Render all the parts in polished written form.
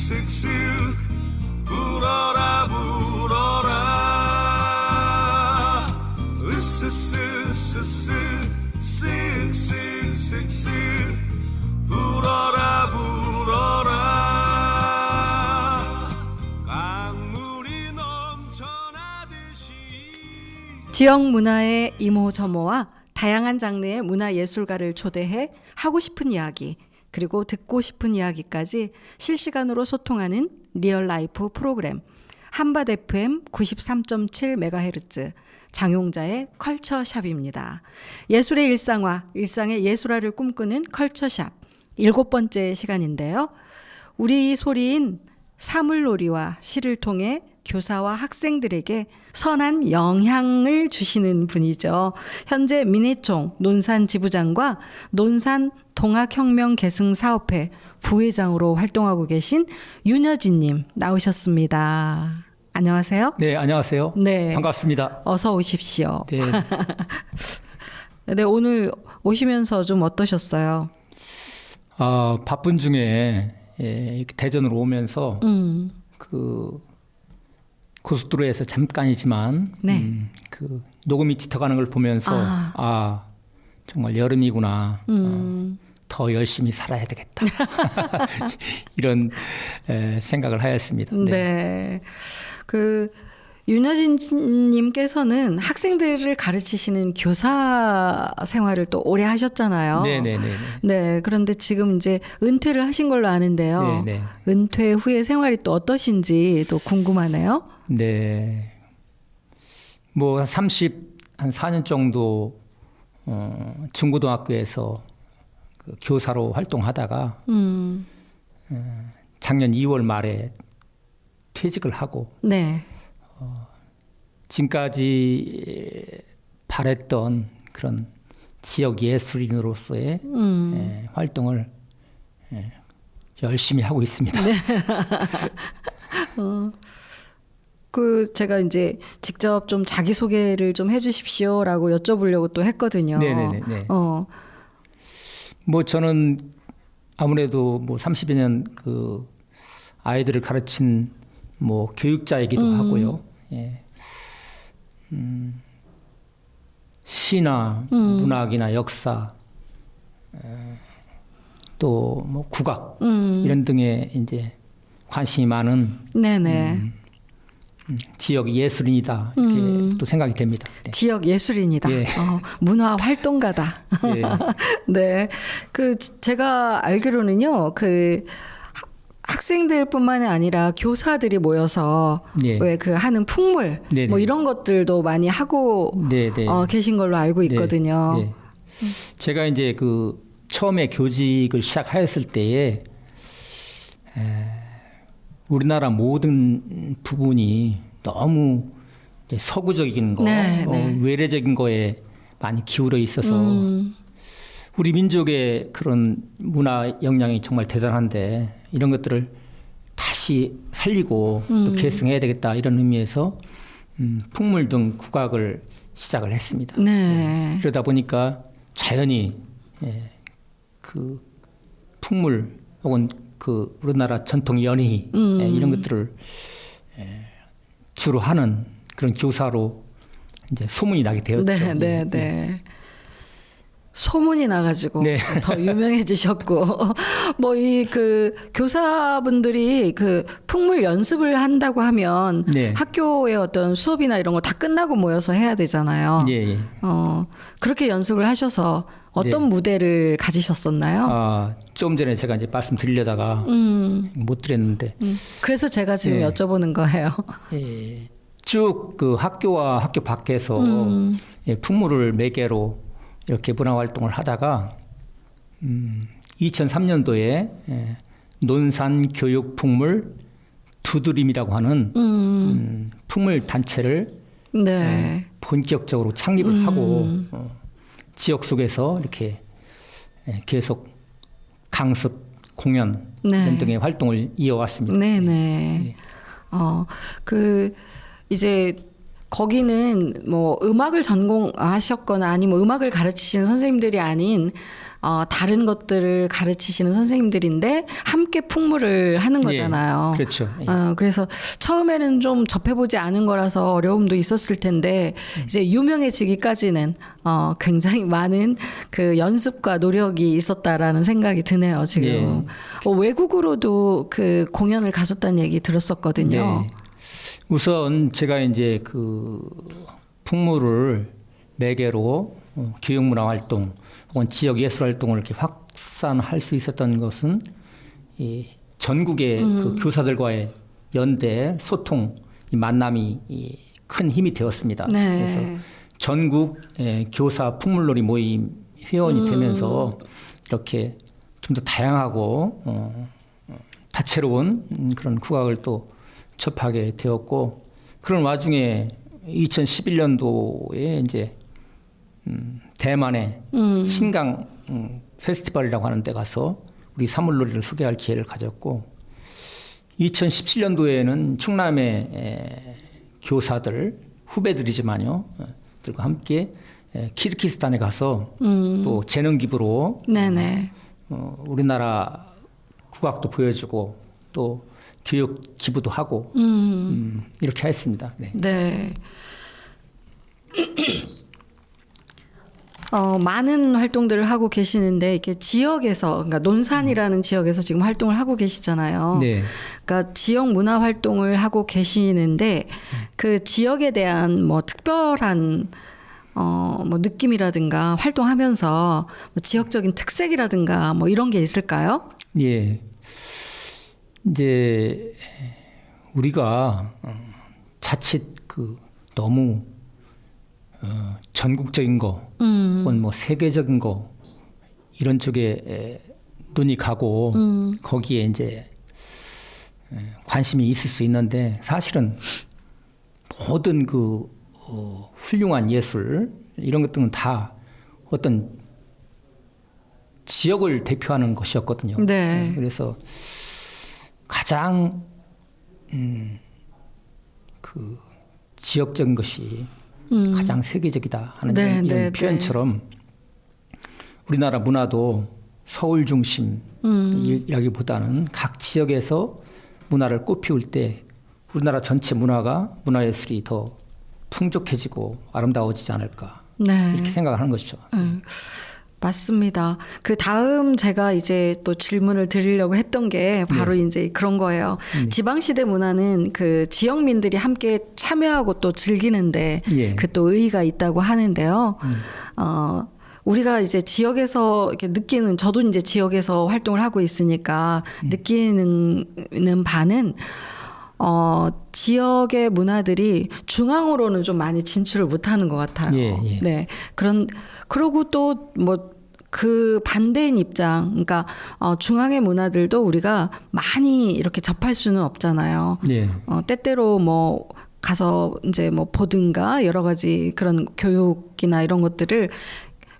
쓱쓱 불어라 불어라 으스스스스 쓱쓱쓱쓱 불어라 불어라 강물이 넘쳐나듯이. 지역 문화의 이모저모와 다양한 장르의 문화예술가를 초대해 하고 싶은 이야기 그리고 듣고 싶은 이야기까지 실시간으로 소통하는 리얼라이프 프로그램 한밭 FM 93.7MHz 장용자의 컬처샵입니다. 예술의 일상화, 일상의 예술화를 꿈꾸는 컬처샵 7번째 시간인데요. 우리 소리인 사물놀이와 시를 통해 교사와 학생들에게 선한 영향을 주시는 분이죠. 현재 민해총 논산 지부장과 논산 동학혁명계승사업회 부회장으로 활동하고 계신 윤여진님 나오셨습니다. 안녕하세요. 네, 안녕하세요. 네, 반갑습니다. 어서 오십시오. 네, 네, 오늘 오시면서 좀 어떠셨어요? 바쁜 중에 이렇게 대전으로 오면서 그 고속도로에서 잠깐이지만 네. 그 녹음이 짙어가는 걸 보면서 정말 여름이구나. 더 열심히 살아야 되겠다. 이런 생각을 하였습니다. 네. 네. 그 윤여진님께서는 학생들을 가르치시는 교사 생활을 또 오래 하셨잖아요. 네네네. 네. 그런데 지금 이제 은퇴를 하신 걸로 아는데요. 네네. 은퇴 후의 생활이 또 어떠신지 또 궁금하네요. 네. 뭐 한 4년 정도 중고등학교에서 그 교사로 활동하다가 작년 2월 말에 퇴직을 하고 네. 지금까지 바랬던 그런 지역 예술인으로서의 활동을 열심히 하고 있습니다. 네. 그 제가 이제 직접 좀 자기 소개를 좀 해주십시오라고 여쭤보려고 또 했거든요. 네네네. 뭐 저는 아무래도 뭐 30여 년 그 아이들을 가르친 뭐 교육자이기도 하고요. 예. 시나 문학이나 역사 또 뭐 국악 이런 등에 이제 관심이 많은 네네. 지역 예술인이다 이렇게 또 생각이 됩니다. 네. 지역 예술인이다. 예. 문화 활동가다. 예. 네. 그 제가 알기로는요. 그 학생들뿐만이 아니라 교사들이 모여서 예. 왜 그 하는 풍물 네네. 뭐 이런 것들도 많이 하고 네네. 계신 걸로 알고 있거든요. 네. 네. 제가 이제 그 처음에 교직을 시작하였을 때에 우리나라 모든 부분이 너무 이제 서구적인 거, 네, 네. 외래적인 거에 많이 기울어 있어서 우리 민족의 그런 문화 역량이 정말 대단한데 이런 것들을 다시 살리고 또 계승해야 되겠다 이런 의미에서 풍물 등 국악을 시작을 했습니다. 네. 그러다 보니까 자연히 그 풍물 혹은 그 우리나라 전통 연희 이런 것들을 주로 하는 그런 교사로 이제 소문이 나게 되었죠. 네, 네, 네. 소문이 나가지고 네. 더 유명해지셨고 뭐 이 그 교사분들이 그 풍물 연습을 한다고 하면 네. 학교의 어떤 수업이나 이런 거 다 끝나고 모여서 해야 되잖아요. 예, 예. 그렇게 연습을 하셔서 어떤 네. 무대를 가지셨었나요? 조금 전에 제가 이제 말씀드리려다가 못 드렸는데 그래서 제가 지금 네. 여쭤보는 거예요. 예, 쭉 그 학교와 학교 밖에서 풍물을 매개로 이렇게 문화 활동을 하다가 2003년도에 논산 교육 풍물 두드림이라고 하는 풍물 단체를 네. 본격적으로 창립을 하고 지역 속에서 이렇게 계속 강습, 공연 네. 이런 등의 활동을 이어왔습니다. 네네. 그 이제 거기는 뭐 음악을 전공하셨거나 아니면 음악을 가르치시는 선생님들이 아닌 다른 것들을 가르치시는 선생님들인데 함께 풍물을 하는 거잖아요. 예, 그렇죠. 예. 그래서 처음에는 좀 접해보지 않은 거라서 어려움도 있었을 텐데 이제 유명해지기까지는 굉장히 많은 그 연습과 노력이 있었다라는 생각이 드네요. 지금 예. 외국으로도 그 공연을 가셨다는 얘기 들었었거든요. 네. 우선 제가 이제 그 풍물을 매개로 교육문화 활동 혹은 지역 예술 활동을 이렇게 확산할 수 있었던 것은 이 전국의 그 교사들과의 연대 소통, 이 만남이 큰 힘이 되었습니다. 네. 그래서 전국 교사 풍물놀이 모임 회원이 되면서 이렇게 좀 더 다양하고 다채로운 그런 국악을 또 접하게 되었고, 그런 와중에 2011년도에 이제 대만의 신강 페스티벌이라고 하는 데 가서 우리 사물놀이를 소개할 기회를 가졌고, 2017년도에는 충남의 교사들 후배들이지만요 들과 함께 키르기스탄에 가서 또 재능 기부로 네네. 우리나라 국악도 보여주고 또 교육 기부도 하고 이렇게 했습니다. 네. 네. 많은 활동들을 하고 계시는데 이렇게 지역에서, 그러니까 논산이라는 지역에서 지금 활동을 하고 계시잖아요. 네. 그러니까 지역 문화 활동을 하고 계시는데 그 지역에 대한 뭐 특별한 뭐 느낌이라든가 활동하면서 뭐 지역적인 특색이라든가 뭐 이런 게 있을까요? 예. 이제 우리가 자칫 그 너무 전국적인 거 혹은 뭐 세계적인 거 이런 쪽에 눈이 가고 거기에 이제 관심이 있을 수 있는데, 사실은 모든 그 훌륭한 예술 이런 것들은 다 어떤 지역을 대표하는 것이었거든요. 네. 그래서 가장 그 지역적인 것이 가장 세계적이다 하는 네, 이런 네, 표현처럼 우리나라 문화도 서울 중심이라기보다는 각 지역에서 문화를 꽃피울 때 우리나라 전체 문화예술이 더 풍족해지고 아름다워지지 않을까, 네. 이렇게 생각을 하는 것이죠. 맞습니다. 그 다음 제가 이제 또 질문을 드리려고 했던 게 바로 이제 그런 거예요. 지방시대 문화는 그 지역민들이 함께 참여하고 또 즐기는데 예. 그 또 의의가 있다고 하는데요. 우리가 이제 지역에서 이렇게 느끼는, 저도 이제 지역에서 활동을 하고 있으니까 느끼는 바는 지역의 문화들이 중앙으로는 좀 많이 진출을 못하는 것 같아요. 예, 예. 네. 그러고 또 뭐 그 반대인 입장, 그러니까 중앙의 문화들도 우리가 많이 이렇게 접할 수는 없잖아요. 예. 때때로 뭐 가서 이제 뭐 보든가 여러 가지 그런 교육이나 이런 것들을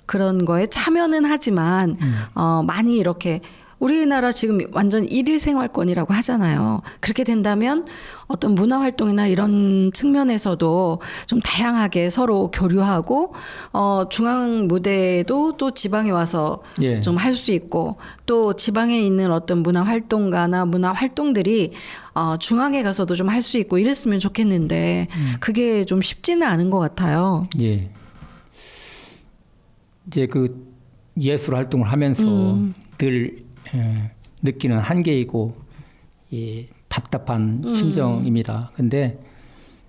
그런 거에 참여는 하지만 많이 이렇게 우리나라 지금 완전 일일 생활권이라고 하잖아요. 그렇게 된다면 어떤 문화 활동이나 이런 측면에서도 좀 다양하게 서로 교류하고 중앙 무대도 또 지방에 와서 예. 좀 할 수 있고, 또 지방에 있는 어떤 문화 활동가나 문화 활동들이 중앙에 가서도 좀 할 수 있고 이랬으면 좋겠는데 그게 좀 쉽지는 않은 것 같아요. 예. 이제 그 예술 활동을 하면서 늘 느끼는 한계이고 답답한 심정입니다. 근데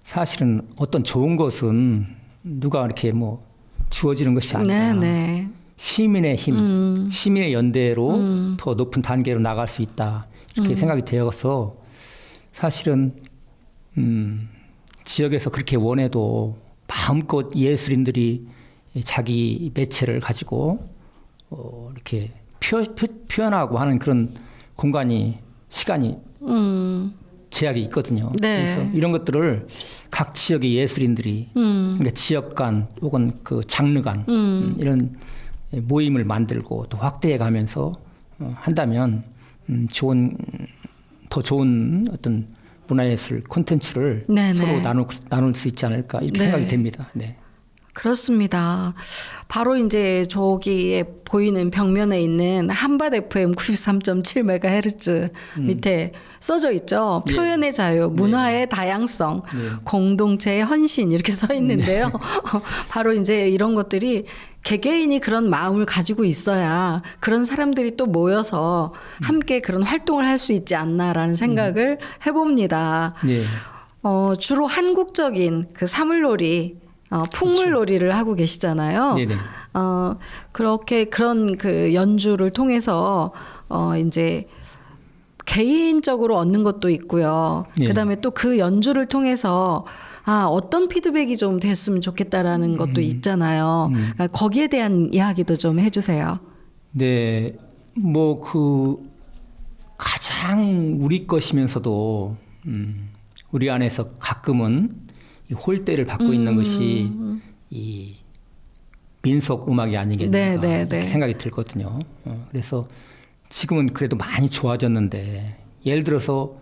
사실은 어떤 좋은 것은 누가 이렇게 뭐 주어지는 것이 아니라 네. 시민의 힘, 시민의 연대로 더 높은 단계로 나갈 수 있다, 이렇게 생각이 되어서 사실은 지역에서 그렇게 원해도 마음껏 예술인들이 자기 매체를 가지고 이렇게 표현하고 하는 그런 공간이, 시간이 제약이 있거든요. 네. 그래서 이런 것들을 각 지역의 예술인들이 그러니까 지역 간 혹은 그 장르 간 이런 모임을 만들고 또 확대해 가면서 한다면 더 좋은 어떤 문화예술 콘텐츠를 네네. 서로 나눌 수 있지 않을까, 이렇게 네. 생각이 됩니다. 네. 그렇습니다. 바로 이제 저기에 보이는 벽면에 있는 한밭 FM 93.7MHz 밑에 써져 있죠. 예. 표현의 자유, 문화의 다양성, 공동체의 헌신 이렇게 써 있는데요. 바로 이제 이런 것들이 개개인이 그런 마음을 가지고 있어야 그런 사람들이 또 모여서 함께 그런 활동을 할 수 있지 않나라는 생각을 해봅니다. 예. 주로 한국적인 그 사물놀이, 풍물놀이를 하고 계시잖아요. 네네. 그렇게 그런 그 연주를 통해서 이제 개인적으로 얻는 것도 있고요. 예. 그다음에 또 그 연주를 통해서 어떤 피드백이 좀 됐으면 좋겠다라는 것도 있잖아요. 그러니까 거기에 대한 이야기도 좀 해주세요. 네, 뭐 그 가장 우리 것이면서도 우리 안에서 가끔은 이 홀대를 받고 있는 것이 이 민속 음악이 아니겠는가 네, 네, 이렇게 네. 생각이 들거든요. 그래서 지금은 그래도 많이 좋아졌는데 예를 들어서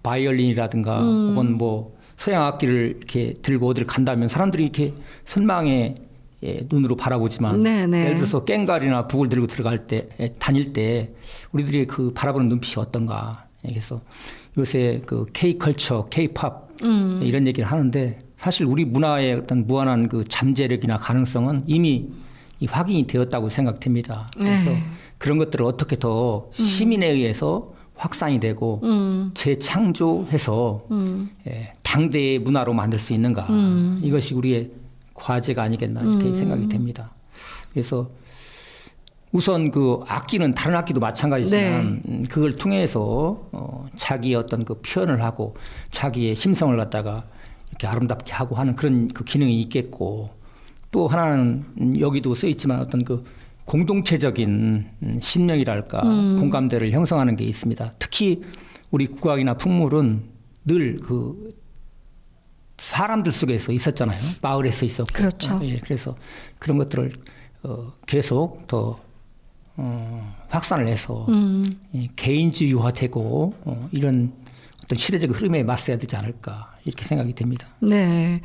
바이올린이라든가 혹은 뭐 서양 악기를 이렇게 들고 어디를 간다면 사람들이 이렇게 선망의 눈으로 바라보지만 네, 네. 예를 들어서 깽가리나 북을 들고 들어갈 때 다닐 때 우리들이 그 바라보는 눈빛이 어떤가. 그래서 요새 그 K-컬처, K-팝 이런 얘기를 하는데 사실 우리 문화의 어떤 무한한 그 잠재력이나 가능성은 이미 확인이 되었다고 생각됩니다. 그래서 네. 그런 것들을 어떻게 더 시민에 의해서 확산이 되고 재창조해서 당대의 문화로 만들 수 있는가. 이것이 우리의 과제가 아니겠나 이렇게 생각이 됩니다. 그래서 우선 그 악기는 다른 악기도 마찬가지지만 그걸 통해서 자기의 어떤 그 표현을 하고 자기의 심성을 갖다가 이렇게 아름답게 하고 하는 그런 그 기능이 있겠고 또 하나는 여기도 써 있지만 어떤 그 공동체적인 신명이랄까 공감대를 형성하는 게 있습니다. 특히 우리 국악이나 풍물은 늘 그 사람들 속에서 있었잖아요. 마을에서 있었고. 그렇죠. 예, 그래서 그런 것들을 계속 더 확산을 해서 개인주의화되고 이런 어떤 시대적 흐름에 맞서야 되지 않을까 이렇게 생각이 됩니다. 네.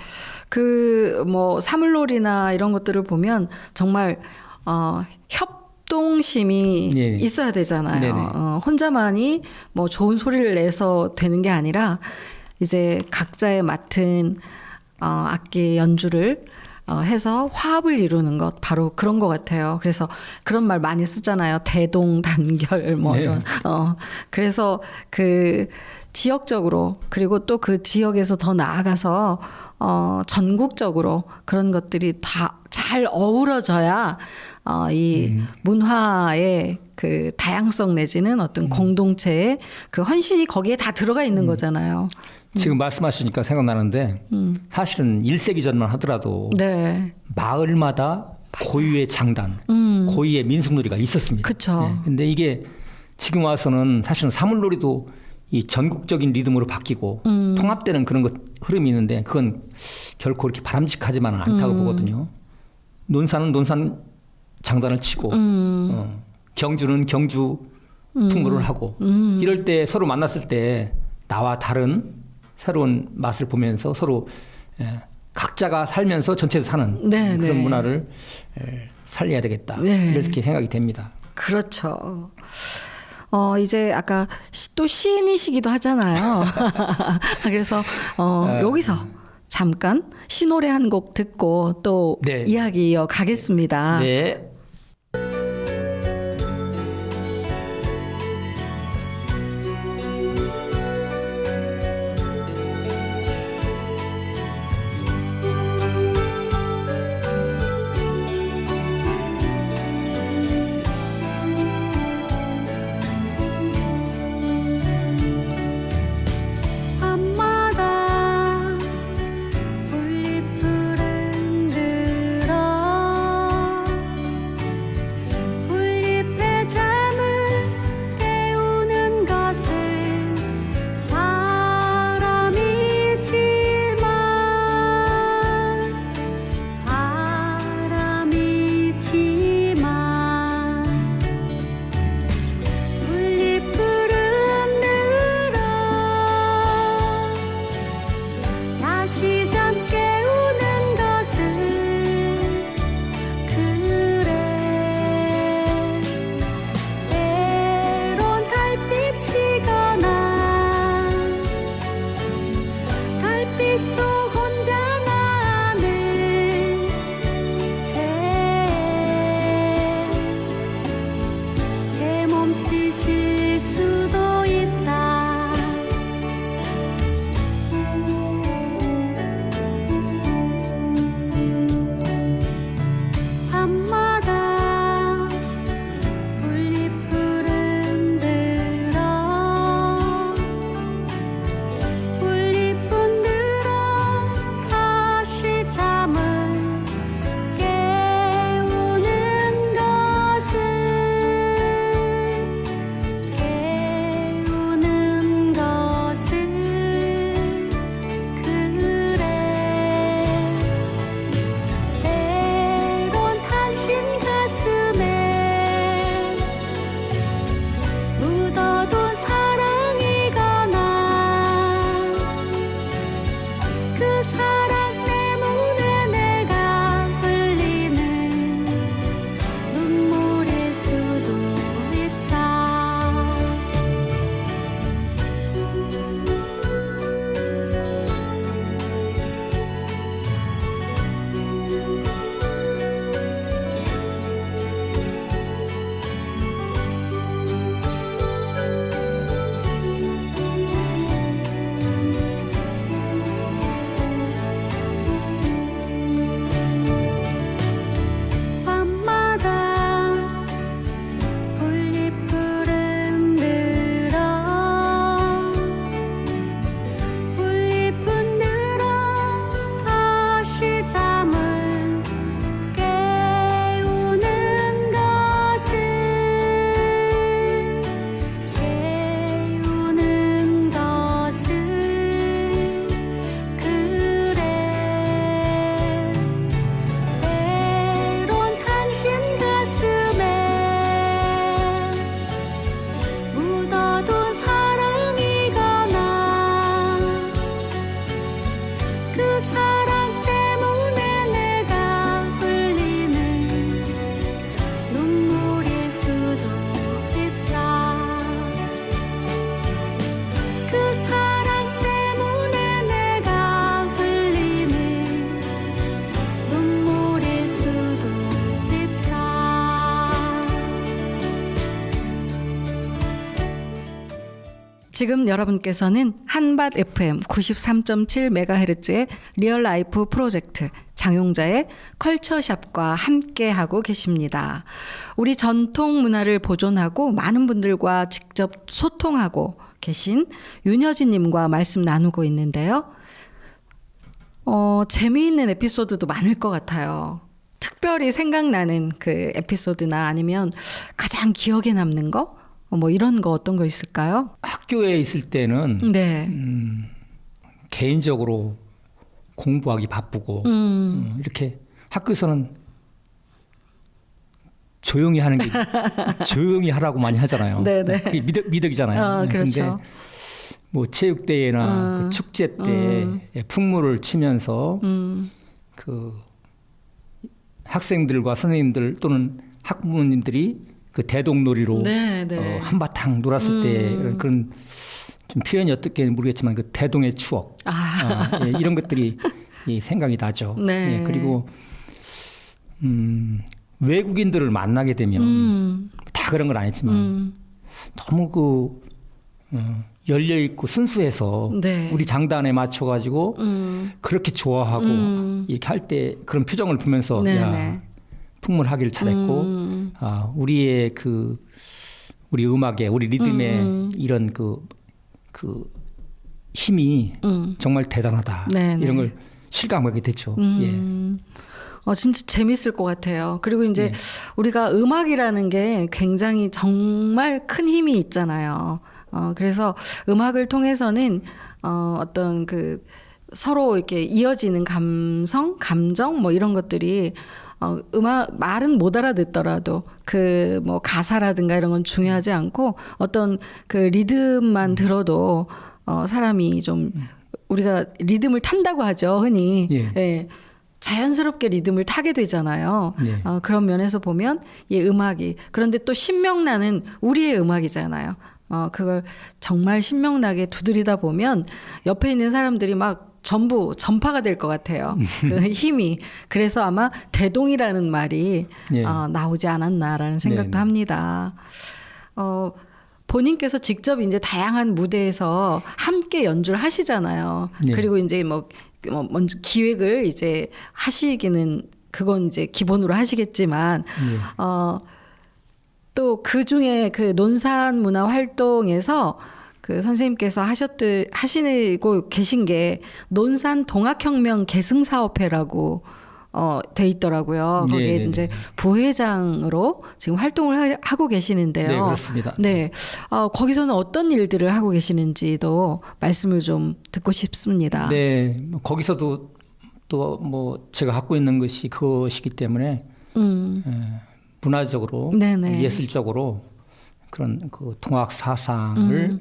그 뭐 사물놀이나 이런 것들을 보면 정말 협동심이 네. 있어야 되잖아요. 네네. 혼자만이 뭐 좋은 소리를 내서 되는 게 아니라 이제 각자의 맡은 악기 연주를 해서 화합을 이루는 것 바로 그런 것 같아요. 그래서 그런 말 많이 쓰잖아요. 대동단결 뭐 네. 이런. 그래서 그 지역적으로 그리고 또 그 지역에서 더 나아가서 전국적으로 그런 것들이 다 잘 어우러져야 이 문화의 그 다양성 내지는 어떤 공동체의 그 헌신이 거기에 다 들어가 있는 거잖아요. 지금 말씀하시니까 생각나는데 사실은 1세기 전만 하더라도 네. 마을마다 고유의 장단, 고유의 민속놀이가 있었습니다. 그쵸. 근데 이게 지금 와서는 사실은 사물놀이도 이 전국적인 리듬으로 바뀌고 통합되는 그런 흐름이 있는데 그건 결코 그렇게 바람직하지만은 않다고 보거든요. 논산은 논산 장단을 치고 경주는 경주 풍물을 하고 이럴 때 서로 만났을 때 나와 다른 새로운 맛을 보면서 서로 각자가 살면서 전체에서 사는 네, 그런 네. 문화를 살려야 되겠다. 네. 이렇게 생각이 됩니다. 그렇죠. 이제 아까 또 시인이시기도 하잖아요. 그래서 여기서 잠깐 시노래 한 곡 듣고 또 네. 이야기 이어가겠습니다. 네. 밤마다 올리브를 흔들어 지금 여러분께서는 한밭 FM 93.7MHz의 리얼 라이프 프로젝트 장용자의 컬처샵과 함께하고 계십니다. 우리 전통 문화를 보존하고 많은 분들과 직접 소통하고 계신 윤여진님과 말씀 나누고 있는데요. 재미있는 에피소드도 많을 것 같아요. 특별히 생각나는 그 에피소드나 아니면 가장 기억에 남는 거? 뭐 이런 거 어떤 거 있을까요? 학교에 있을 때는 네. 개인적으로 공부하기 바쁘고 이렇게 학교에서는 조용히 하는 게 조용히 하라고 많이 하잖아요. 네네. 그게 미덕이잖아요. 그렇죠. 근데 뭐 체육대회나 그 축제 때 풍물을 치면서 그 학생들과 선생님들 또는 학부모님들이 그 대동놀이로 네. 한바탕 놀았을 때 그런 좀 표현이 어떻게 모르겠지만 그 대동의 추억 예, 이런 것들이 생각이 나죠. 네. 예, 그리고 외국인들을 만나게 되면 다 그런 건 아니지만 너무 열려 있고 순수해서 네. 우리 장단에 맞춰 가지고 그렇게 좋아하고 이렇게 할 때 그런 표정을 보면서 네네. 야, 풍물하기를 잘했고 우리의 우리 음악에 우리 리듬에 이런 그 힘이 정말 대단하다. 네네. 이런 걸 실감하게 됐죠. 예. 진짜 재밌을 것 같아요. 그리고 이제 우리가 음악이라는 게 굉장히 정말 큰 힘이 있잖아요. 그래서 음악을 통해서는 어떤 그 서로 이렇게 이어지는 감정 뭐 이런 것들이 음악 말은 못 알아듣더라도 그 뭐 가사라든가 이런 건 중요하지 않고 어떤 그 리듬만 들어도 사람이 좀 우리가 리듬을 탄다고 하죠, 흔히. 예. 예. 자연스럽게 리듬을 타게 되잖아요. 예. 그런 면에서 보면 이 음악이 그런데 또 신명나는 우리의 음악이잖아요. 그걸 정말 신명나게 두드리다 보면 옆에 있는 사람들이 막 전부 전파가 될 것 같아요. 그 힘이. 그래서 아마 대동이라는 말이 예. 나오지 않았나라는 생각도 네네. 합니다. 본인께서 직접 이제 다양한 무대에서 함께 연주를 하시잖아요. 예. 그리고 이제 뭐 먼저 기획을 이제 하시기는 그건 이제 기본으로 하시겠지만 또 그 중에 그 논산 문화 활동에서 그 선생님께서 하시고 계신 게 논산 동학혁명 계승사업회라고 돼 있더라고요. 거기에 네네네. 이제 부회장으로 지금 활동을 하고 계시는데요. 네, 그렇습니다. 네, 거기서는 어떤 일들을 하고 계시는지도 말씀을 좀 듣고 싶습니다. 네, 뭐 거기서도 또 뭐 제가 갖고 있는 것이 그것이기 때문에 문화적으로 네네. 예술적으로 그런 그 동학 사상을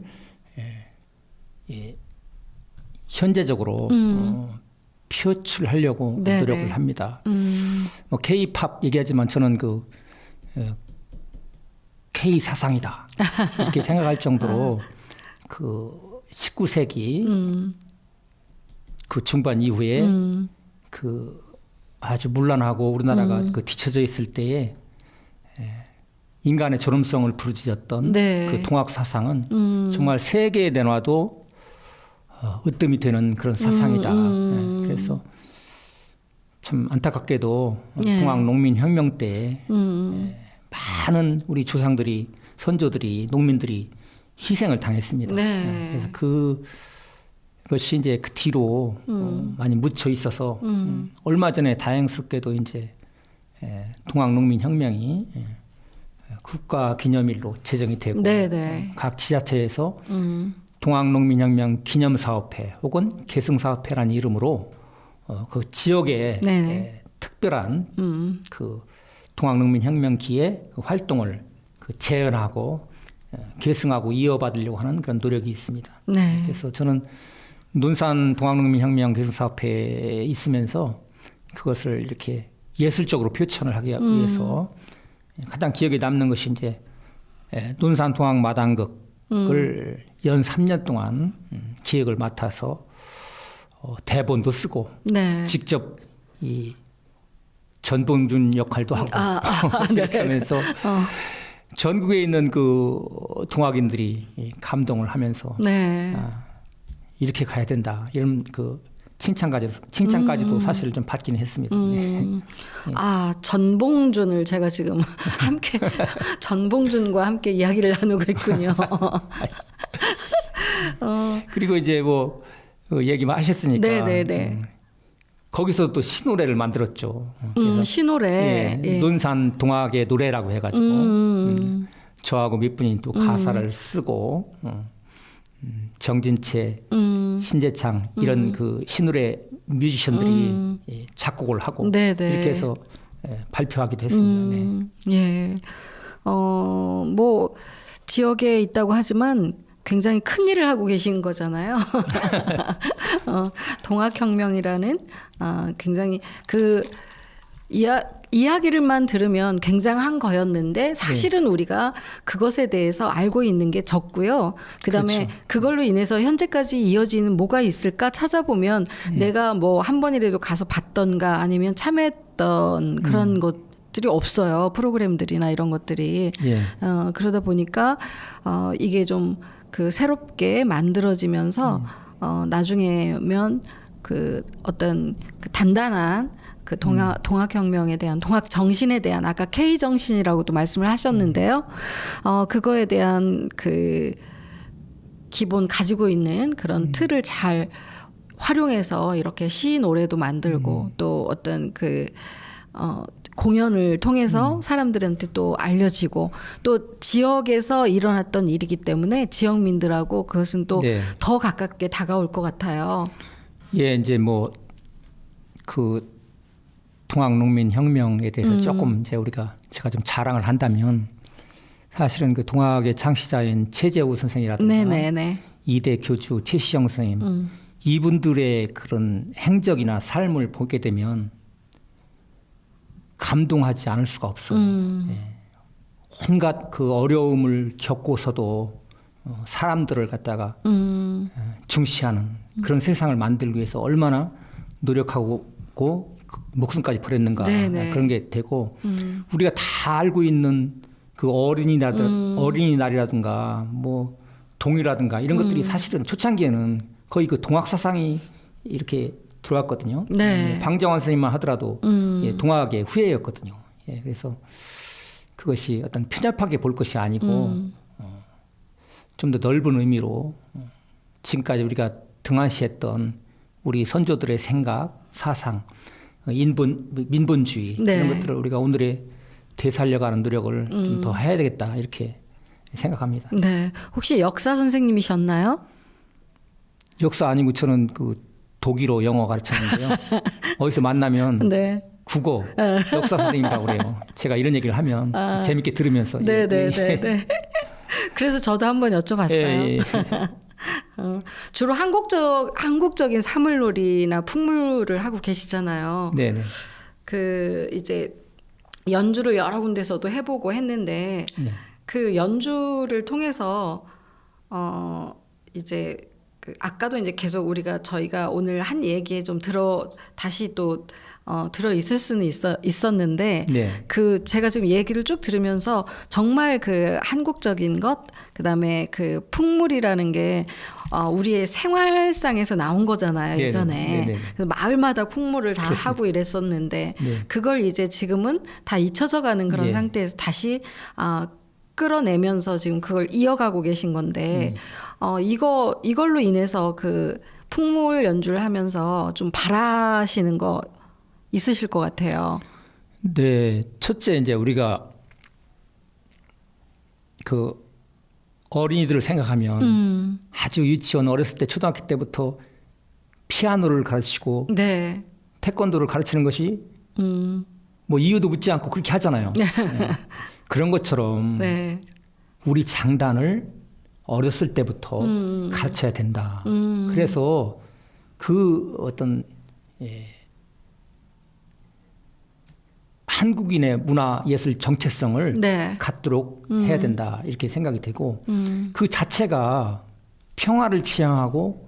현재적으로 표출하려고 네네. 노력을 합니다. 뭐 K-팝 얘기하지만 저는 그 K 사상이다 이렇게 생각할 정도로 그 19세기 그 중반 이후에 그 아주 문란하고 우리나라가 그 뒤처져 있을 때에 인간의 존엄성을 부르짖었던 네. 그 동학 사상은 정말 세계에 내놔도 으뜸이 되는 그런 사상이다. 예, 그래서 참 안타깝게도 예. 동학 농민 혁명 때 많은 우리 조상들이 선조들이 농민들이 희생을 당했습니다. 네. 예, 그래서 그것이 이제 그 뒤로 많이 묻혀 있어서 얼마 전에 다행스럽게도 이제 동학 농민 혁명이 국가 기념일로 제정이 되고 네네. 각 지자체에서 동학농민혁명 기념사업회 혹은 계승사업회라는 이름으로 그 지역에 특별한 그 동학농민혁명기의 그 활동을 그 재현하고 계승하고 이어받으려고 하는 그런 노력이 있습니다. 네. 그래서 저는 논산 동학농민혁명 계승사업회에 있으면서 그것을 이렇게 예술적으로 표현을 하기 위해서 가장 기억에 남는 것이 이제 논산 동학 마당극을 연 3년 동안 기획을 맡아서 대본도 쓰고 네. 직접 이 전봉준 역할도 하고 그렇게 네. 하면서 전국에 있는 그 동학인들이 감동을 하면서 네. 이렇게 가야 된다 이런 그 칭찬까지도 사실 좀 받기는 했습니다. 네. 전봉준을 제가 지금 함께 전봉준과 함께 이야기를 나누고 있군요. 그리고 이제 뭐 얘기만 하셨으니까 네네네. 거기서 또 신노래를 만들었죠. 그래서 신노래. 예, 논산 동학의 노래라고 해가지고 저하고 몇 분이 또 가사를 쓰고 정진채, 신재창 이런 그 신노래 뮤지션들이 예, 작곡을 하고 네네. 이렇게 해서 예, 발표하기도 했습니다. 네. 예. 뭐 지역에 있다고 하지만 굉장히 큰 일을 하고 계신 거잖아요. 동학혁명이라는 굉장히 그 이야기를만 들으면 굉장한 거였는데 사실은 우리가 그것에 대해서 알고 있는 게 적고요. 그다음에 그렇죠. 그걸로 인해서 현재까지 이어지는 뭐가 있을까 찾아보면 내가 뭐 한 번이라도 가서 봤던가 아니면 참여했던 그런 것들이 없어요. 프로그램들이나 이런 것들이. 예. 그러다 보니까 이게 좀 그 새롭게 만들어지면서 나중에면 그 어떤 그 단단한 그 동학혁명에 대한 동학 정신에 대한 아까 K 정신이라고도 말씀을 하셨는데요. 그거에 대한 그 기본 가지고 있는 그런 틀을 잘 활용해서 이렇게 시 노래도 만들고 또 어떤 그 공연을 통해서 사람들한테 또 알려지고 또 지역에서 일어났던 일이기 때문에 지역민들하고 그것은 또 더 가깝게 다가올 것 같아요. 예, 이제 뭐 그 동학농민혁명에 대해서 조금 이제 제가 좀 자랑을 한다면 사실은 그 동학의 창시자인 최재우 선생이라든가 네네네. 이대 교주 최시영 선생님 이분들의 그런 행적이나 삶을 보게 되면 감동하지 않을 수가 없어요. 예. 온갖 그 어려움을 겪고서도 사람들을 갖다가 중시하는 그런 세상을 만들기 위해서 얼마나 노력하고 목숨까지 버렸는가 그런 게 되고 우리가 다 알고 있는 그 어린이날이라든가 뭐 동이라든가 이런 것들이 사실은 초창기에는 거의 그 동학 사상이 이렇게 들어왔거든요. 네. 방정환 선생님만 하더라도 예, 동학의 후예였거든요. 예, 그래서 그것이 어떤 편협하게 볼 것이 아니고 좀 더 넓은 의미로 지금까지 우리가 등한시했던 우리 선조들의 생각, 사상, 민본주의 네. 이런 것들을 우리가 오늘에 되살려가는 노력을 좀 더 해야 되겠다 이렇게 생각합니다. 네. 혹시 역사 선생님이셨나요? 역사 아니고 저는 그 독일어 영어 가르쳤는데요. 어디서 만나면 네. 국어 역사 선생님이라고 그래요. 제가 이런 얘기를 하면 재밌게 들으면서 네네네. 그래서 저도 한번 여쭤봤어요. 예. 주로 한국적인 사물놀이나 풍물을 하고 계시잖아요. 네네. 그 이제 연주를 여러 군데서도 해보고 했는데 그 연주를 통해서 이제 그 아까도 이제 계속 저희가 오늘 한 얘기에 좀 다시 또 들어 있을 수는 있었는데 그 제가 지금 얘기를 쭉 들으면서 정말 그 한국적인 것 그다음에 그 풍물이라는 게 우리의 생활상에서 나온 거잖아요. 예전에 그래서 마을마다 풍물을 다 그렇습니다. 하고 이랬었는데 그걸 이제 지금은 다 잊혀져 가는 그런 상태에서 다시 끌어내면서 지금 그걸 이어가고 계신 건데 이걸로 인해서 그 풍물 연주를 하면서 좀 바라시는 거 있으실 것 같아요. 네, 첫째 이제 우리가 그 어린이들을 생각하면 아주 유치원 어렸을 때 초등학교 때부터 피아노를 가르치고 태권도를 가르치는 것이 뭐 이유도 묻지 않고 그렇게 하잖아요. 그런 것처럼 우리 장단을 어렸을 때부터 가르쳐야 된다. 그래서 그 어떤 한국인의 문화 예술 정체성을 갖도록 해야 된다 이렇게 생각이 되고 그 자체가 평화를 지향하고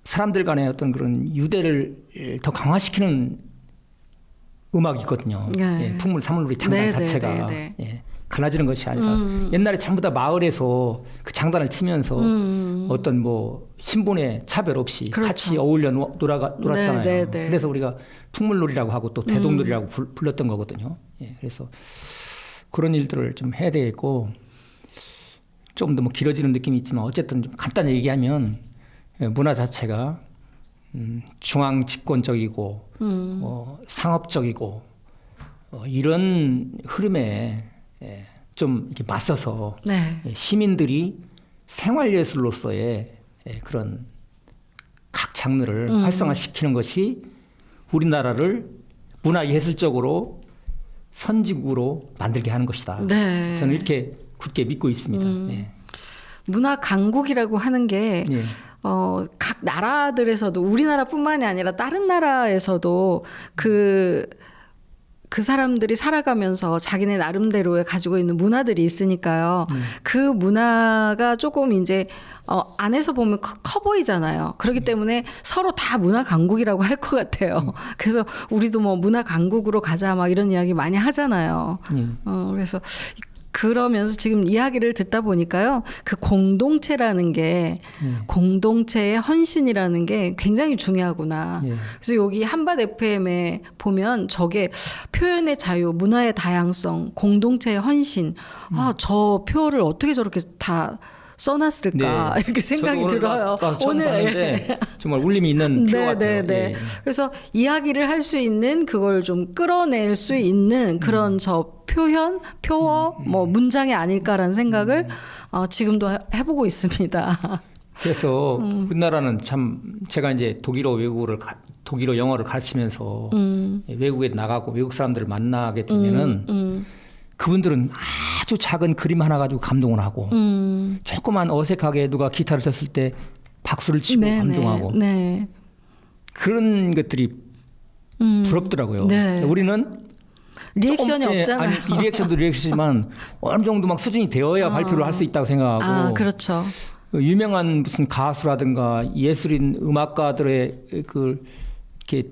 사람들 간의 어떤 그런 유대를 더 강화시키는 음악이거든요. 풍물 사물놀이 장단 자체가 갈라지는 것이 아니라 옛날에 전부 다 마을에서 그 장단을 치면서 어떤 뭐 신분의 차별 없이 그렇죠. 같이 어울려 놀았잖아요. 네, 네, 네. 그래서 우리가 풍물놀이라고 하고 또 대동놀이라고 불렀던 거거든요. 예, 그래서 그런 일들을 좀 해야 되겠고 좀 더 뭐 길어지는 느낌이 있지만 어쨌든 좀 간단히 얘기하면 문화 자체가 중앙 집권적이고 상업적이고 이런 흐름에 좀 이렇게 맞서서 네. 시민들이 생활예술로서의 그런 각 장르를 활성화시키는 것이 우리나라를 문화예술적으로 선진국으로 만들게 하는 것이다. 네. 저는 이렇게 굳게 믿고 있습니다. 예. 문화 강국이라고 하는 게 예. 각 나라들에서도 우리나라뿐만이 아니라 다른 나라에서도 그 사람들이 살아가면서 자기네 나름대로의 가지고 있는 문화들이 있으니까요. 그 문화가 조금 이제 안에서 보면 커 보이잖아요. 그렇기 때문에 서로 다 문화 강국이라고 할 것 같아요. 그래서 우리도 뭐 문화 강국으로 가자 막 이런 이야기 많이 하잖아요. 그래서 그러면서 지금 이야기를 듣다 보니까요. 그 공동체라는 게 공동체의 헌신이라는 게 굉장히 중요하구나. 그래서 여기 한밭 FM에 보면 저게 표현의 자유, 문화의 다양성, 공동체의 헌신. 저 표를 어떻게 저렇게 다 써놨을까 이렇게 생각이 들어요. 오늘 봤는데 정말 울림이 있는 표 같아요. 네. 그래서 이야기를 할 수 있는 그걸 좀 끌어낼 수 있는 그런 저 표현, 표어, 뭐 문장이 아닐까라는 생각을 지금도 해보고 있습니다. 그래서 우리나라는 참 제가 이제 독일어 영어를 가르치면서 외국에 나가고 외국 사람들을 만나게 되면은 그분들은 아주 작은 그림 하나 가지고 감동을 하고 조그만 어색하게 누가 기타를 쳤을 때 박수를 치고 감동하고 그런 것들이 부럽더라고요. 우리는 리액션이 조금, 없잖아요. 아니, 리액션도 리액션이지만 어느 정도 막 수준이 되어야 발표를 할 수 있다고 생각하고 그렇죠. 유명한 무슨 가수라든가 예술인 음악가들의 이렇게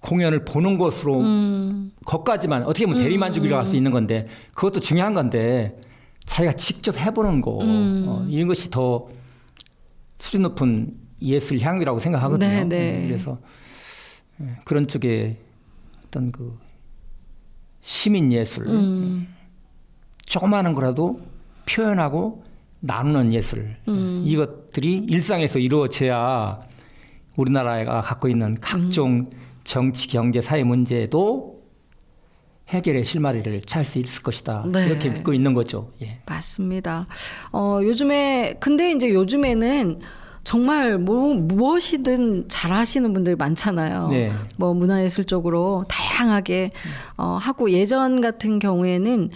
공연을 보는 것으로 것까지만 어떻게 보면 대리만족이라고 할 수 있는 건데 그것도 중요한 건데 자기가 직접 해보는 거 이런 것이 더 수준 높은 예술 향이라고 생각하거든요. 그래서 그런 쪽에 어떤 그 시민 예술 조그마한 거라도 표현하고 나누는 예술 이것들이 일상에서 이루어져야 우리나라가 갖고 있는 각종 정치, 경제, 사회 문제도 해결의 실마리를 찾을 수 있을 것이다. 이렇게 믿고 있는 거죠. 예. 맞습니다. 근데 이제 요즘에는 정말 무엇이든 잘하시는 분들이 많잖아요. 뭐 문화예술적으로 다양하게 하고 예전 같은 경우에는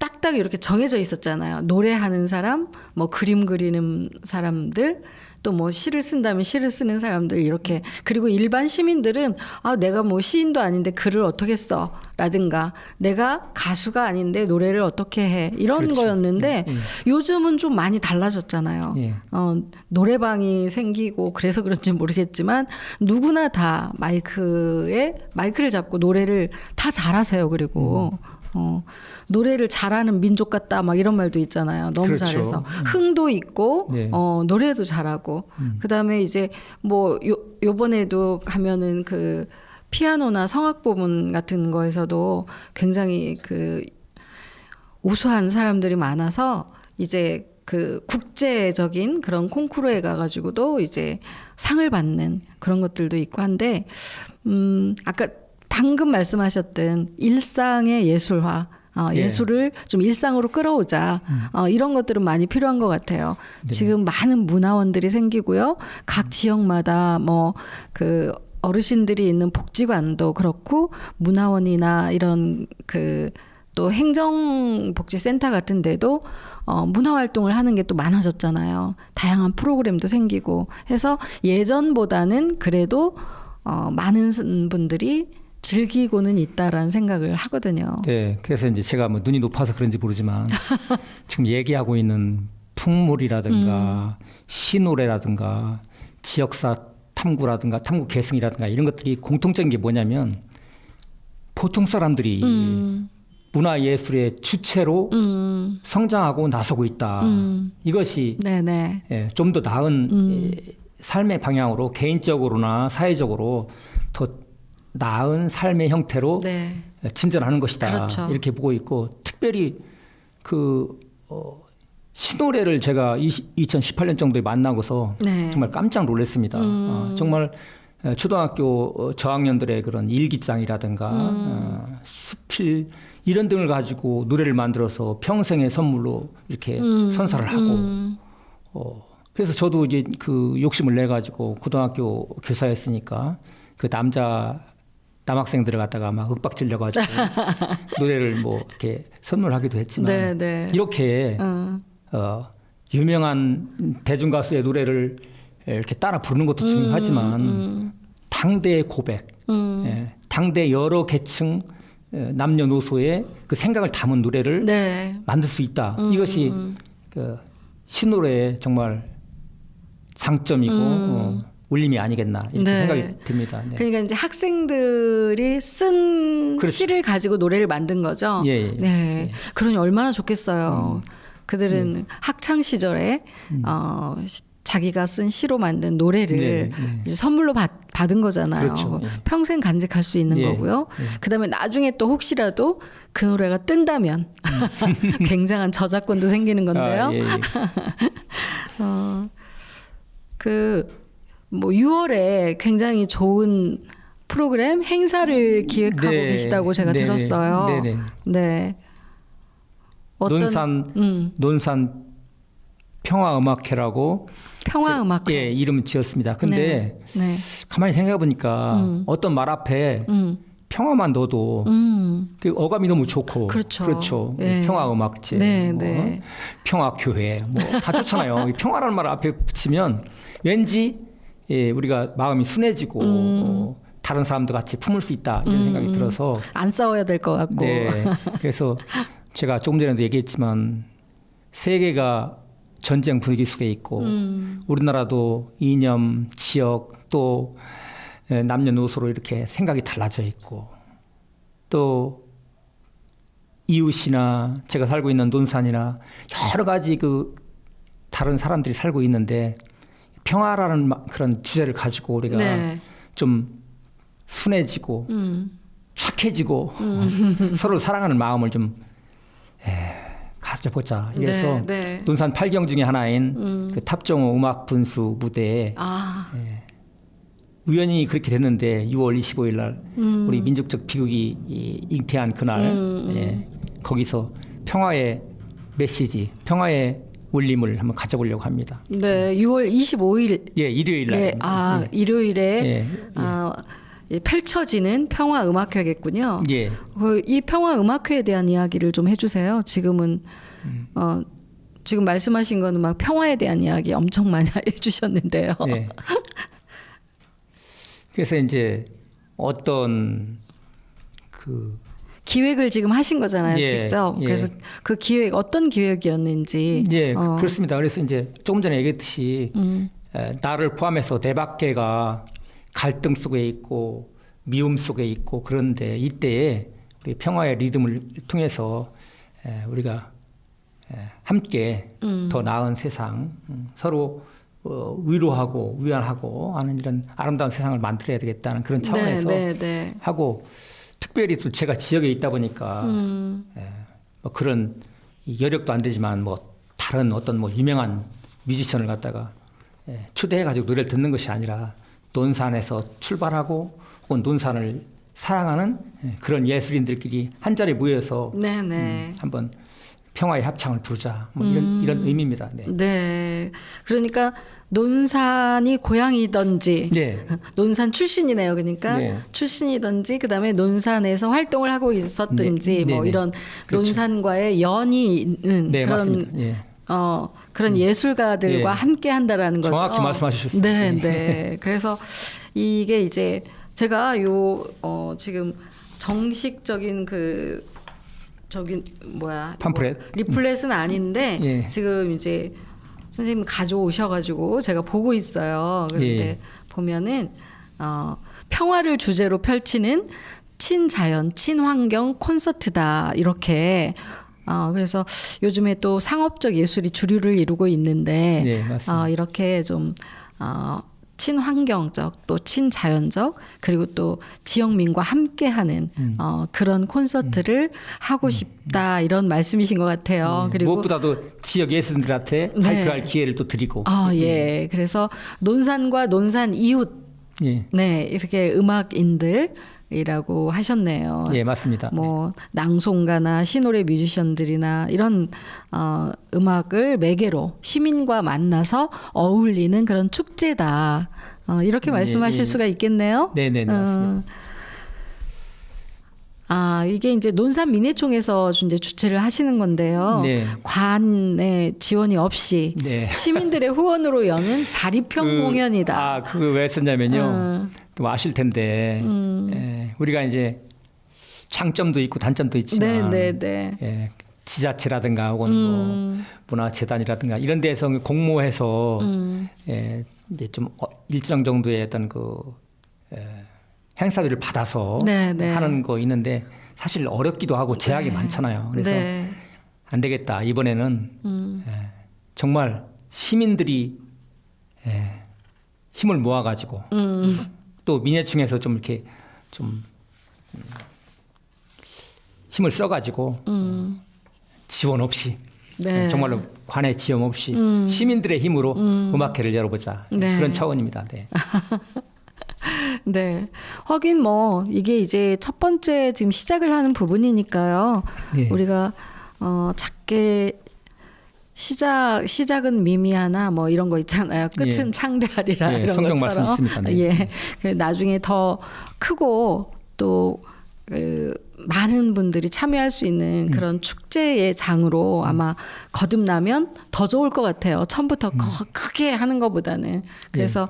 딱딱 이렇게 정해져 있었잖아요. 노래하는 사람, 뭐 그림 그리는 사람들, 또 뭐 시를 쓴다면 시를 쓰는 사람들 이렇게 그리고 일반 시민들은 내가 뭐 시인도 아닌데 글을 어떻게 써? 라든가 내가 가수가 아닌데 노래를 어떻게 해? 이런 거였는데 요즘은 좀 많이 달라졌잖아요. 노래방이 생기고 그래서 그런지 모르겠지만 누구나 다 마이크를 잡고 노래를 다 잘하세요. 그리고 노래를 잘하는 민족 같다 막 이런 말도 있잖아요. 너무 잘해서 흥도 있고 노래도 잘하고 그다음에 이제 뭐 요번에도 가면은 그 피아노나 성악 부분 같은 거에서도 굉장히 그 우수한 사람들이 많아서 이제 그 국제적인 그런 콩쿠르에 가가지고도 이제 상을 받는 그런 것들도 있고 한데 아까 방금 말씀하셨던 일상의 예술화, 예술을 좀 일상으로 끌어오자 이런 것들은 많이 필요한 것 같아요. 지금 많은 문화원들이 생기고요. 각 지역마다 뭐 그 어르신들이 있는 복지관도 그렇고 문화원이나 이런 그 또 행정복지센터 같은 데도 문화활동을 하는 게 또 많아졌잖아요. 다양한 프로그램도 생기고 해서 예전보다는 그래도 많은 분들이 즐기고는 있다라는 생각을 하거든요. 네, 그래서 이제 제가 뭐 눈이 높아서 그런지 모르지만 지금 얘기하고 있는 풍물이라든가 시노래라든가 지역사 탐구라든가 탐구 계승이라든가 이런 것들이 공통적인 게 뭐냐면 보통 사람들이 문화 예술의 주체로 성장하고 나서고 있다. 이것이 네네. 예, 좀 더 나은 삶의 방향으로 개인적으로나 사회적으로 더 나은 삶의 형태로 네. 진전하는 것이다. 그렇죠. 이렇게 보고 있고 특별히 그 신노래를 제가 2018년 정도에 만나고서 네. 정말 깜짝 놀랐습니다. 정말 초등학교 저학년들의 그런 일기장이라든가 수필 이런 등을 가지고 노래를 만들어서 평생의 선물로 이렇게 선사를 하고 그래서 저도 이제 그 욕심을 내 가지고 고등학교 교사였으니까 그 남학생들을 갖다가 막 윽박질려 가지고 노래를 뭐 이렇게 선물하기도 했지만 네, 네. 이렇게 유명한 대중 가수의 노래를 이렇게 따라 부르는 것도 중요하지만 당대의 고백, 예, 당대 여러 계층 남녀노소의 그 생각을 담은 노래를 네. 만들 수 있다. 이것이 그 신노래의 정말 장점이고 울림이 아니겠나 이렇게 네. 생각이 듭니다. 네. 그러니까 이제 학생들이 쓴 그렇죠. 시를 가지고 노래를 만든 거죠. 예, 예. 네. 그러니 얼마나 좋겠어요. 그들은 학창 시절에 자기가 쓴 시로 만든 노래를 네, 네. 이제 선물로 받은 거잖아요. 그렇죠. 예. 평생 간직할 수 있는 예, 거고요. 예. 그다음에 나중에 또 혹시라도 그 노래가 뜬다면 굉장한 저작권도 생기는 건데요. 아, 예, 예. 뭐 6월에 굉장히 좋은 프로그램 행사를 기획하고 네, 계시다고 제가 네, 들었어요. 네, 네. 네. 논산 평화음악회라고 평화음악회. 예, 이름 지었습니다. 근데 네. 네. 가만히 생각해 보니까 어떤 말 앞에 평화만 넣어도 그 어감이 너무 좋고 그렇죠. 예. 예. 평화음악제, 네, 뭐, 네. 평화교회 뭐 다 좋잖아요. 이 평화라는 말 앞에 붙이면 왠지 예, 우리가 마음이 순해지고 다른 사람도 같이 품을 수 있다 이런 생각이 들어서 안 싸워야 될 것 같고. 네. 그래서 제가 조금 전에도 얘기했지만 세계가 전쟁 분위기 속에 있고 우리나라도 이념, 지역 또 남녀노소로 이렇게 생각이 달라져 있고 또 이웃이나 제가 살고 있는 논산이나 여러 가지 그 다른 사람들이 살고 있는데 평화라는 그런 주제를 가지고 우리가 네. 좀 순해지고 착해지고 서로 사랑하는 마음을 좀 가져보자. 이래서 네, 네. 논산 8경 중에 하나인 그 탑정호 음악 분수 무대에 우연히 그렇게 됐는데 6월 25일 날 우리 민족적 비극이 잉태한 그날 예, 거기서 평화의 메시지, 평화의 울림을 한번 가져보려고 합니다. 네, 6월 25일. 예, 일요일 날. 네, 일요일에 예, 예, 펼쳐지는 평화 음악회겠군요. 예. 이 평화 음악회에 대한 이야기를 좀 해주세요. 지금은 지금 말씀하신 거는 막 평화에 대한 이야기 엄청 많이 해주셨는데요. 네. 그래서 이제 어떤 그 기획을 지금 하신 거잖아요, 예, 직접. 예. 그래서 그 기획 어떤 기획이었는지. 예, 그렇습니다. 그래서 이제 조금 전에 얘기했듯이 나를 포함해서 네 바퀴가 갈등 속에 있고 미움 속에 있고 그런데 이때에 우리 평화의 리듬을 통해서 우리가 함께 더 나은 세상 서로 위로하고 위안하고 하는 이런 아름다운 세상을 만들어야 되겠다는 그런 차원에서 네. 하고 특별히 또 제가 지역에 있다 보니까 뭐 그런 여력도 안 되지만 뭐 다른 어떤 뭐 유명한 뮤지션을 갖다가 초대해가지고 노래를 듣는 것이 아니라 논산에서 출발하고 혹은 논산을 사랑하는 그런 예술인들끼리 한 자리에 모여서 한번 평화의 합창을 부르자 뭐 이런 의미입니다. 네. 네. 그러니까 논산이 고향이던지 네. 논산 출신이네요. 그러니까 네. 출신이던지 그다음에 논산에서 활동을 하고 있었든지 네. 뭐 네. 이런 그렇죠. 논산과의 연이 있는 네, 그런 맞습니다. 예. 그런 예술가들과 예. 함께 한다라는 거죠. 정확히 말씀하셨습니다. 네, 네. 네. 그래서 이게 이제 제가 지금 정식적인 팜플렛? 리플렛은 아닌데 예. 지금 이제 선생님 가져오셔가지고 제가 보고 있어요. 그런데 예. 보면은 평화를 주제로 펼치는 친자연, 친환경 콘서트다 이렇게. 그래서 요즘에 또 상업적 예술이 주류를 이루고 있는데 네, 맞습니다. 이렇게 좀 친환경적 또 친자연적 그리고 또 지역민과 함께하는 그런 콘서트를 하고 싶다 이런 말씀이신 것 같아요. 그리고 무엇보다도 지역 예술인들한테 네. 발표할 기회를 또 드리고. 예. 그래서 논산과 논산 이웃 예. 네 이렇게 음악인들이라고 하셨네요. 예, 맞습니다. 뭐 낭송가나 시노래 뮤지션들이나 이런 음악을 매개로 시민과 만나서 어울리는 그런 축제다. 이렇게 말씀하실 예. 수가 있겠네요. 네, 네, 네, 맞습니다. 이게 이제 논산 민회총에서 이제 주최를 하시는 건데요. 네. 관의 지원이 없이 네. 시민들의 후원으로 여는 자립형 공연이다. 그거 왜 썼냐면요. 또 아실 텐데 우리가 이제 장점도 있고 단점도 있지만 네. 예, 지자체라든가 혹은 뭐 문화재단이라든가 이런 데서 공모해서 예, 이제 좀 일정 정도의 어떤 행사비를 받아서 네. 하는 거 있는데 사실 어렵기도 하고 제약이 많잖아요. 그래서 네. 안 되겠다. 이번에는 정말 시민들이 힘을 모아가지고 또 민예총에서 좀 이렇게 좀 힘을 써가지고 지원 없이 네. 정말로 관의 지원 없이 시민들의 힘으로 음악회를 열어보자 네. 그런 차원입니다. 네. 네. 하긴 뭐 이게 이제 첫 번째 지금 시작을 하는 부분이니까요. 예. 우리가 작게 시작은 미미하나 뭐 이런 거 있잖아요. 끝은 예. 창대하리라 예, 이런 성경 것처럼. 말씀 있습니다. 네. 예. 나중에 더 크고 또 많은 분들이 참여할 수 있는 그런 축제의 장으로 아마 거듭나면 더 좋을 것 같아요. 처음부터 크게 하는 것보다는. 그래서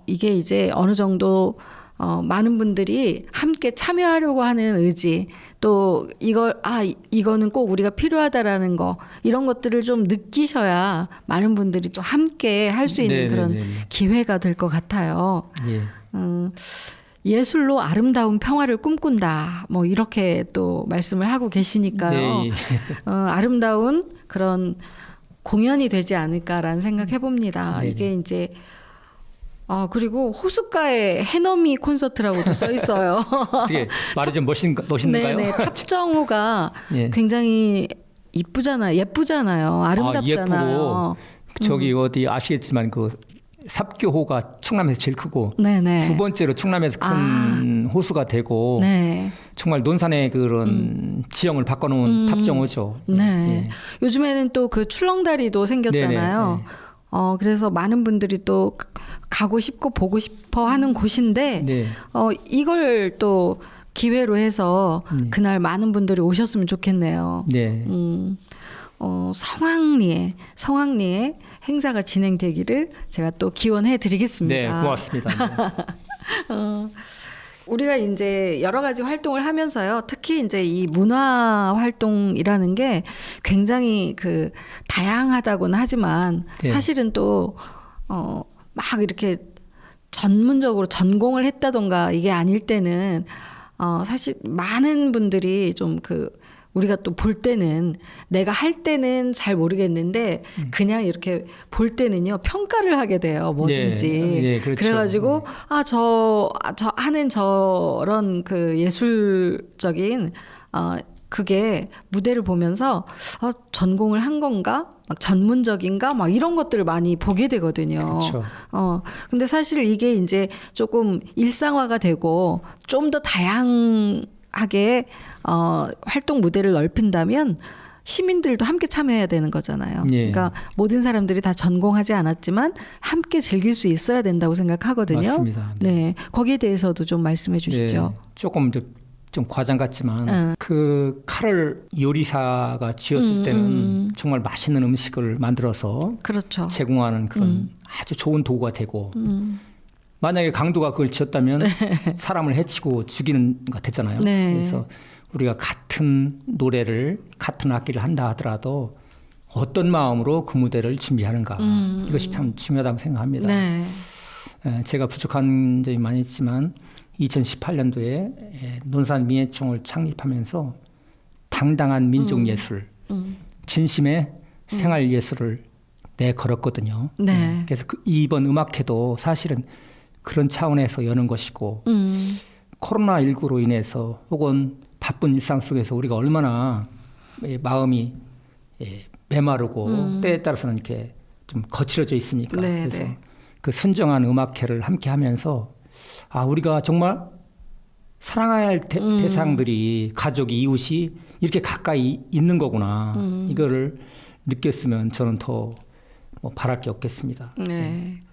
이게 이제 어느 정도 많은 분들이 함께 참여하려고 하는 의지 또 이거는 꼭 우리가 필요하다라는 거 이런 것들을 좀 느끼셔야 많은 분들이 또 함께 할 수 있는 그런 기회가 될 것 같아요. 예. 예술로 아름다운 평화를 꿈꾼다. 뭐 이렇게 또 말씀을 하고 계시니까요. 네. 아름다운 그런 공연이 되지 않을까라는 생각 해봅니다. 네. 이게 이제 그리고 호숫가에 해넘이 콘서트라고도 써 있어요. 어떻게 말이 좀 멋있는가요? 네네. 탑정호가 예. 굉장히 예쁘잖아요. 아름답잖아요. 예쁘고 저기 어디 아시겠지만 그 삽교호가 충남에서 제일 크고 네네. 두 번째로 충남에서 큰 호수가 되고 네. 정말 논산의 그런 지형을 바꿔놓은 탑정호죠. 네. 예. 요즘에는 또 그 출렁다리도 생겼잖아요. 네네. 그래서 많은 분들이 또 가고 싶고 보고 싶어 하는 곳인데, 네. 이걸 또 기회로 해서 그날 많은 분들이 오셨으면 좋겠네요. 네. 성황리에 행사가 진행되기를 제가 또 기원해 드리겠습니다. 네, 고맙습니다. 우리가 이제 여러 가지 활동을 하면서요. 특히 이제 이 문화 활동이라는 게 굉장히 다양하다고는 하지만 네. 사실은 또 막 이렇게 전문적으로 전공을 했다던가 이게 아닐 때는 사실 많은 분들이 좀 우리가 또 볼 때는 내가 할 때는 잘 모르겠는데 그냥 이렇게 볼 때는요 평가를 하게 돼요 뭐든지. 네, 그렇죠. 그래가지고 저 하는 저런 예술적인 그게 무대를 보면서 전공을 한 건가? 막 전문적인가? 막 이런 것들을 많이 보게 되거든요. 그렇죠. 근데 사실 이게 이제 조금 일상화가 되고 좀 더 다양하게 활동 무대를 넓힌다면 시민들도 함께 참여해야 되는 거잖아요. 예. 그러니까 모든 사람들이 다 전공하지 않았지만 함께 즐길 수 있어야 된다고 생각하거든요. 맞습니다. 네. 거기에 대해서도 좀 말씀해 주시죠. 네. 조금 좀 과장 같지만 그 칼을 요리사가 쥐었을 때는 정말 맛있는 음식을 만들어서 그렇죠. 제공하는 그런 아주 좋은 도구가 되고 만약에 강도가 그걸 쥐었다면 사람을 해치고 죽이는 것 됐잖아요. 네. 그래서 우리가 같은 노래를 같은 악기를 한다 하더라도 어떤 마음으로 그 무대를 준비하는가 이것이 참 중요하다고 생각합니다. 네. 제가 부족한 점이 많이 있지만 2018년도에 논산민예총을 창립하면서 당당한 민족예술, 진심의 생활예술을 내걸었거든요. 네. 그래서 이번 음악회도 사실은 그런 차원에서 여는 것이고 코로나19로 인해서 혹은 바쁜 일상 속에서 우리가 얼마나 마음이 메마르고 때에 따라서는 이렇게 좀 거칠어져 있습니까? 네, 그래서 네. 그 순정한 음악회를 함께 하면서 우리가 정말 사랑해야 할 대상들이 가족이 이웃이 이렇게 가까이 있는 거구나. 이거를 느꼈으면 저는 더 뭐 바랄 게 없겠습니다. 네.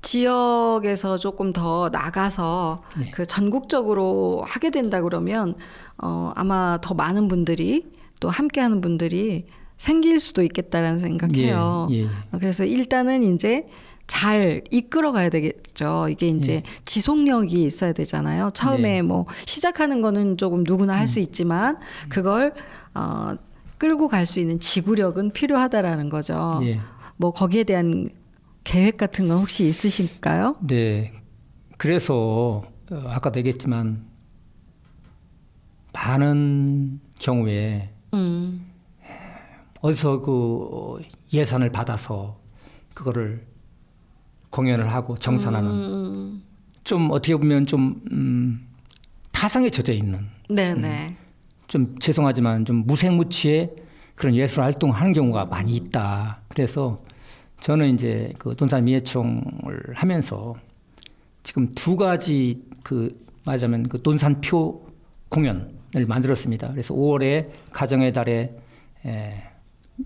지역에서 조금 더 나가서 네. 그 전국적으로 하게 된다 그러면 아마 더 많은 분들이 또 함께하는 분들이 생길 수도 있겠다라는 생각해요. 예, 예. 그래서 일단은 이제 잘 이끌어 가야 되겠죠. 이게 이제 지속력이 있어야 되잖아요. 처음에 네. 뭐 시작하는 거는 조금 누구나 할 수 있지만 그걸 끌고 갈 수 있는 지구력은 필요하다라는 거죠. 예. 뭐 거기에 대한 계획 같은 건 혹시 있으실까요? 네. 그래서 아까도 얘기했지만 많은 경우에 어디서 그 예산을 받아서 그거를 공연을 하고 정산하는 좀 어떻게 보면 좀 타성에 젖어 있는 네네. 좀 죄송하지만 좀 무색무취의 그런 예술 활동을 하는 경우가 많이 있다. 그래서 저는 이제 그 논산민예총을 하면서 지금 두 가지 그 말하자면 그 논산표 공연을 만들었습니다. 그래서 5월에 가정의 달에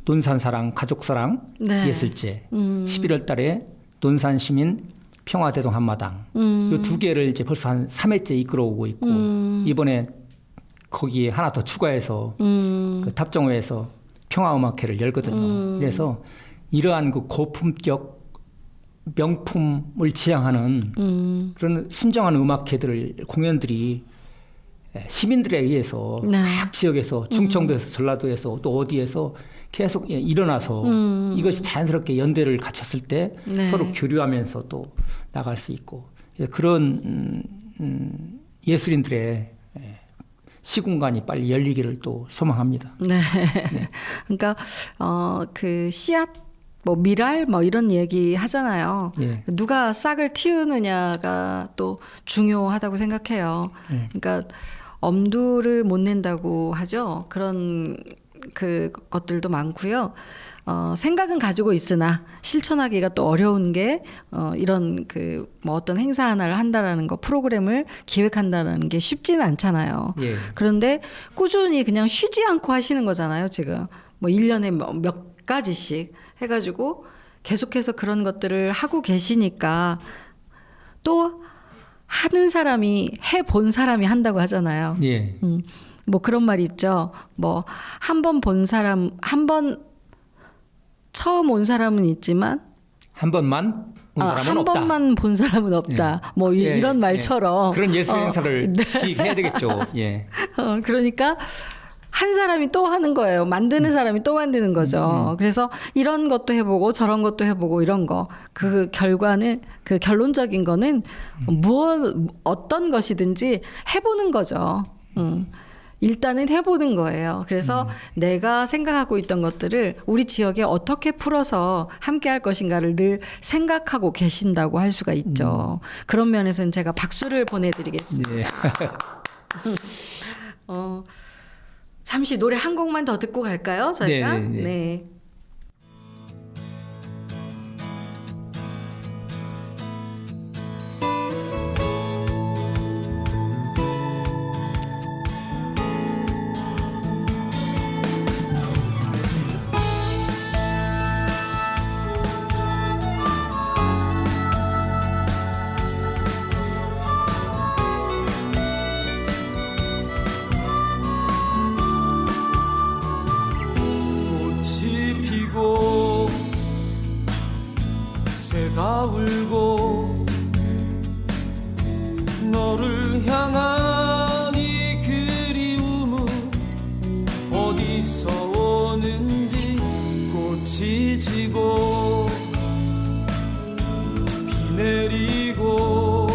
논산사랑 가족사랑 네. 예술제, 11월 달에 논산시민 평화대동 한마당 이 두 개를 이제 벌써 한 3회째 이끌어오고 있고 이번에 거기에 하나 더 추가해서 그 탑정호에서 평화음악회를 열거든요. 그래서 이러한 그 고품격 명품을 지향하는 그런 순정한 음악회들 공연들이 시민들에 의해서 네. 각 지역에서 충청도에서 전라도에서 또 어디에서 계속 일어나서 이것이 자연스럽게 연대를 갖췄을 때 네. 서로 교류하면서 또 나갈 수 있고 그런 예술인들의 시공간이 빨리 열리기를 또 소망합니다. 네. 그러니까 그 씨앗 뭐 미랄 뭐 이런 얘기 하잖아요. 예. 누가 싹을 틔우느냐가 또 중요하다고 생각해요. 그러니까 엄두를 못 낸다고 하죠. 그런 그 것들도 많고요. 생각은 가지고 있으나 실천하기가 또 어려운 게 이런 그 뭐 어떤 행사 하나를 한다라는 거 프로그램을 기획한다는 게 쉽지는 않잖아요. 예. 그런데 꾸준히 그냥 쉬지 않고 하시는 거잖아요, 지금. 뭐 1년에 몇 가지씩 해가지고 계속해서 그런 것들을 하고 계시니까 또 하는 사람이 해본 사람이 한다고 하잖아요. 예. 뭐 그런 말이 있죠. 뭐 한 번 본 사람, 한 번 처음 온 사람은 있지만 한 번만 온 사람은 한 없다. 번만 본 사람은 없다. 뭐 예, 이런 말처럼 그런 예술 행사를 네. 기획해야 되겠죠. 예. 그러니까 한 사람이 또 하는 거예요. 만드는 사람이 또 만드는 거죠. 그래서 이런 것도 해보고 저런 것도 해보고 이런 거. 그 결과는 그 결론적인 거는 어떤 것이든지 해보는 거죠. 일단은 해보는 거예요. 그래서 내가 생각하고 있던 것들을 우리 지역에 어떻게 풀어서 함께 할 것인가를 늘 생각하고 계신다고 할 수가 있죠. 그런 면에서는 제가 박수를 보내드리겠습니다. 예. 잠시 노래 한 곡만 더 듣고 갈까요? 저희가? 네, 네, 네. 네. 꽃이 피고 새가 울고 너를 향한 이 그리움은 어디서 오는지 꽃이 지고 비 내리고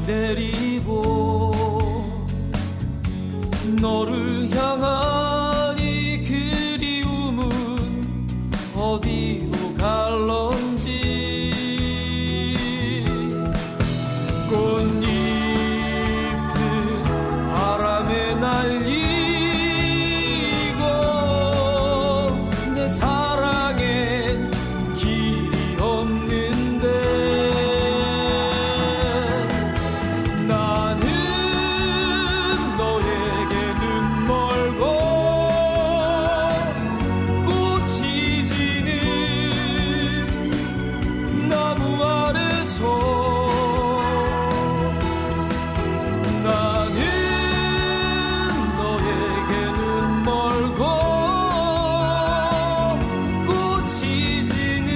내리고 너를 향한 이 그리움은 어디로 갈런지 꽃잎은 바람에 날리고 내 사랑엔 길이 없는데 나는 너에게는 멀고 꽃이 지는 나무 아래서 나는 너에게는 멀고 꽃이 지는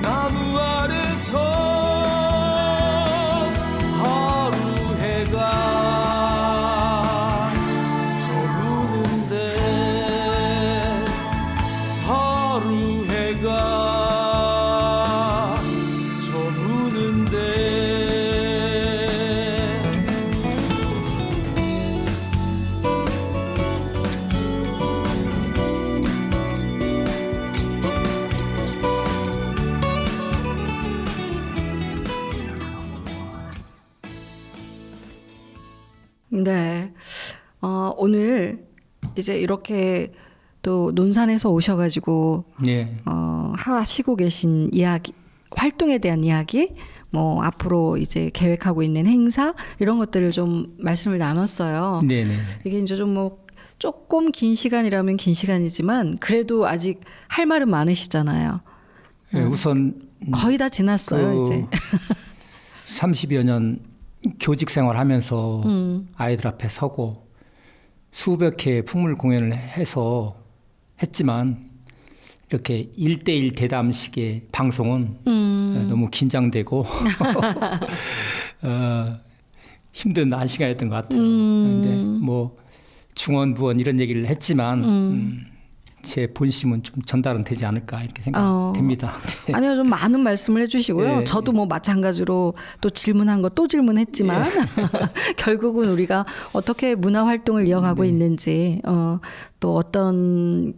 나무 아래서 하루 해가 저무는데 하루 해가 저무는데 네. 오늘 이제 이렇게 또 논산에서 오셔가지고 네. 하시고 계신 이야기, 활동에 대한 이야기, 뭐 앞으로 이제 계획하고 있는 행사 이런 것들을 좀 말씀을 나눴어요. 네네. 이게 이제 좀 뭐 조금 긴 시간이라면 긴 시간이지만 그래도 아직 할 말은 많으시잖아요. 네, 우선 거의 다 지났어요, 이제. 30여 년 교직 생활하면서 아이들 앞에 서고 수백 회의 풍물 공연을 해서 했지만 이렇게 1대1 대담식의 방송은 너무 긴장되고 힘든 한 시간이었던 것 같아요. 그런데 뭐 중원부원 이런 얘기를 했지만 제 본심은 좀 전달은 되지 않을까 이렇게 생각됩니다. 네. 아니요, 좀 많은 말씀을 해주시고요. 네. 저도 뭐 마찬가지로 또 질문한 거 또 질문했지만 결국은 우리가 어떻게 문화 활동을 이어가고 있는지, 또 어떤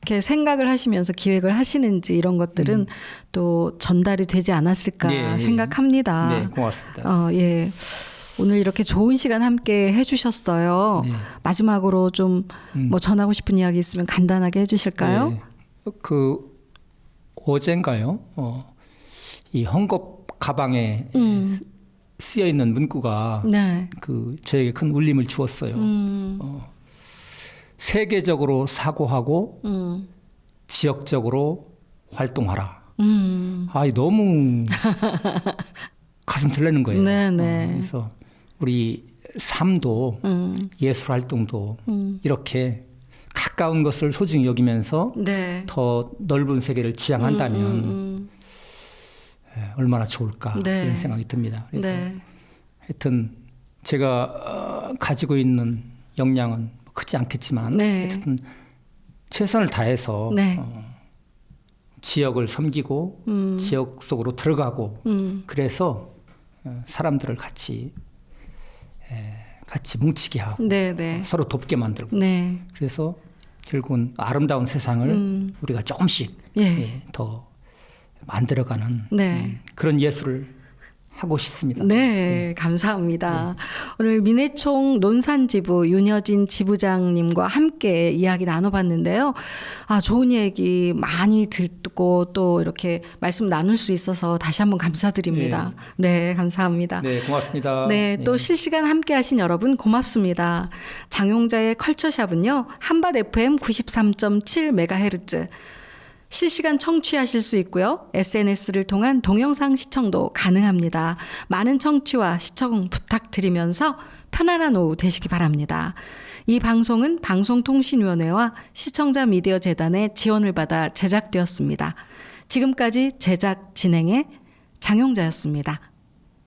이렇게 생각을 하시면서 기획을 하시는지 이런 것들은 또 전달이 되지 않았을까 네. 생각합니다. 네, 고맙습니다. 예. 오늘 이렇게 좋은 시간 함께 해주셨어요. 네. 마지막으로 좀 뭐 전하고 싶은 이야기 있으면 간단하게 해주실까요? 네. 어젠가요? 이 헝겊 가방에 쓰여 있는 문구가 네. 저에게 큰 울림을 주었어요. 세계적으로 사고하고 지역적으로 활동하라. 너무 가슴 설레는 거예요. 네네. 그래서 우리 삶도 예술 활동도 이렇게 가까운 것을 소중히 여기면서 네. 더 넓은 세계를 지향한다면 얼마나 좋을까 네. 이런 생각이 듭니다. 그래서 네. 하여튼 제가 가지고 있는 역량은 크지 않겠지만 네. 하여튼 최선을 다해서 네. 지역을 섬기고 지역 속으로 들어가고 그래서 사람들을 같이 뭉치게 하고 네. 서로 돕게 만들고 네. 그래서 결국은 아름다운 세상을 우리가 조금씩 예. 더 만들어가는 네. 그런 예술을 하고 싶습니다. 네, 감사합니다. 오늘 민해총 논산지부 윤여진 지부장님과 함께 이야기 나눠봤는데요. 좋은 얘기 많이 듣고 또 이렇게 말씀 나눌 수 있어서 다시 한번 감사드립니다. 네, 감사합니다. 네, 고맙습니다. 네, 또 실시간 함께 하신 여러분 고맙습니다. 장용자의 컬처샵은요, 한밭 FM 93.7MHz 실시간 청취하실 수 있고요. SNS를 통한 동영상 시청도 가능합니다. 많은 청취와 시청 부탁드리면서 편안한 오후 되시기 바랍니다. 이 방송은 방송통신위원회와 시청자 미디어 재단의 지원을 받아 제작되었습니다. 지금까지 제작 진행의 장용자였습니다.